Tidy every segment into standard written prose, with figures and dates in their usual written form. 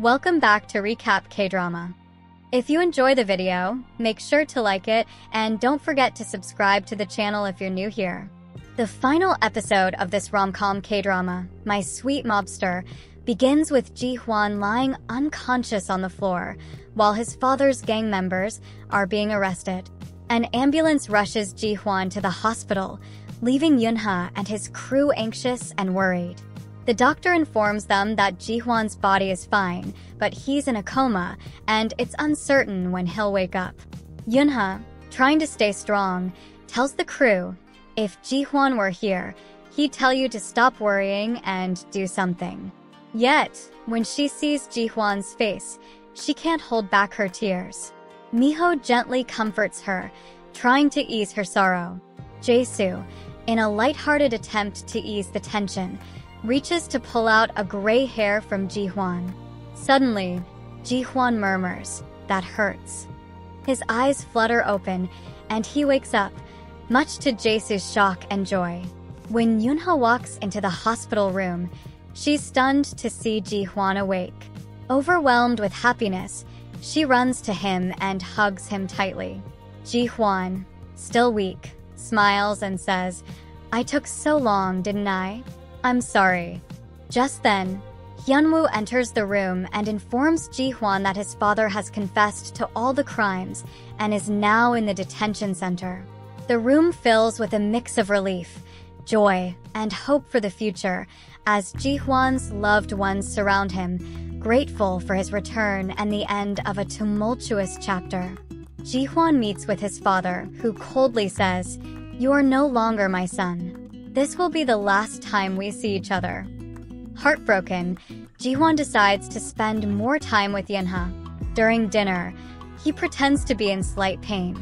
Welcome back to Recap K-Drama. If you enjoy the video, make sure to like it and don't forget to subscribe to the channel if you're new here. The final episode of this rom-com K-drama, My Sweet Mobster, begins with JiHwan lying unconscious on the floor while his father's gang members are being arrested. An ambulance rushes JiHwan to the hospital, leaving Eunha and his crew anxious and worried. The doctor informs them that JiHwan's body is fine, but he's in a coma, and it's uncertain when he'll wake up. Eunha, trying to stay strong, tells the crew, if JiHwan were here, he'd tell you to stop worrying and do something. Yet, when she sees JiHwan's face, she can't hold back her tears. Miho gently comforts her, trying to ease her sorrow. Jae-soo, in a lighthearted attempt to ease the tension, reaches to pull out a gray hair from JiHwan. Suddenly, JiHwan murmurs, "That hurts." His eyes flutter open, and he wakes up, much to Jae-soo's shock and joy. When Eunha walks into the hospital room, she's stunned to see JiHwan awake. Overwhelmed with happiness, she runs to him and hugs him tightly. JiHwan, still weak, smiles and says, "I took so long, didn't I? I'm sorry." Just then, Hyunwoo enters the room and informs JiHwan that his father has confessed to all the crimes and is now in the detention center. The room fills with a mix of relief, joy, and hope for the future as JiHwan's loved ones surround him, grateful for his return and the end of a tumultuous chapter. JiHwan meets with his father, who coldly says, "You are no longer my son. This will be the last time we see each other." Heartbroken, JiHwan decides to spend more time with Eunha. During dinner, he pretends to be in slight pain.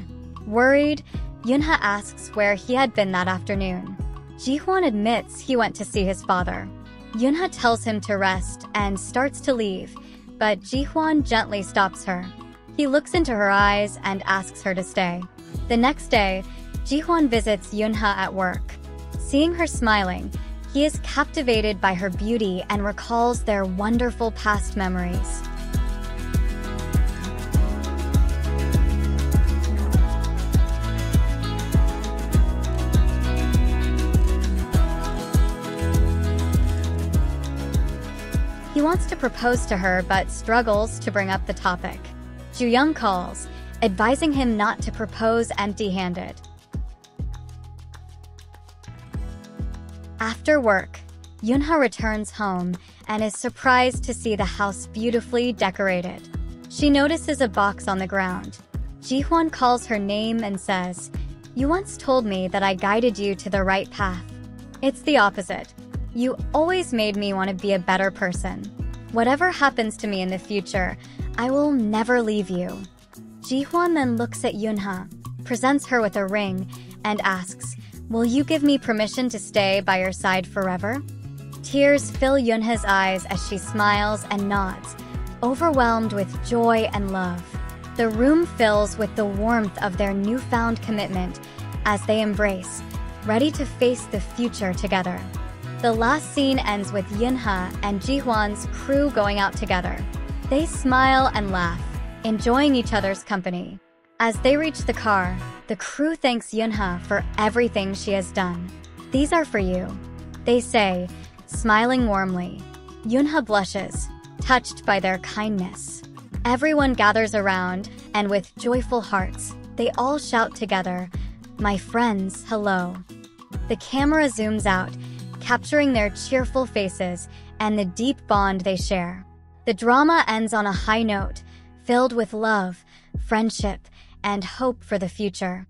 Worried, Eunha asks where he had been that afternoon. JiHwan admits he went to see his father. Eunha tells him to rest and starts to leave, but JiHwan gently stops her. He looks into her eyes and asks her to stay. The next day, JiHwan visits Eunha at work. Seeing her smiling, he is captivated by her beauty and recalls their wonderful past memories. He wants to propose to her but struggles to bring up the topic. Ju-young calls, advising him not to propose empty-handed. After work, Eunha returns home and is surprised to see the house beautifully decorated. She notices a box on the ground. JiHwan calls her name and says, "You once told me that I guided you to the right path. It's the opposite. You always made me want to be a better person. Whatever happens to me in the future, I will never leave you." JiHwan then looks at Eunha, presents her with a ring, and asks, "Will you give me permission to stay by your side forever?" Tears fill Eunha's eyes as she smiles and nods, overwhelmed with joy and love. The room fills with the warmth of their newfound commitment as they embrace, ready to face the future together. The last scene ends with Eunha and JiHwan's crew going out together. They smile and laugh, enjoying each other's company. As they reach the car, the crew thanks Eunha for everything she has done. "These are for you," they say, smiling warmly. Eunha blushes, touched by their kindness. Everyone gathers around, and with joyful hearts, they all shout together, "My friends, hello." The camera zooms out, capturing their cheerful faces and the deep bond they share. The drama ends on a high note, filled with love, friendship, and hope for the future.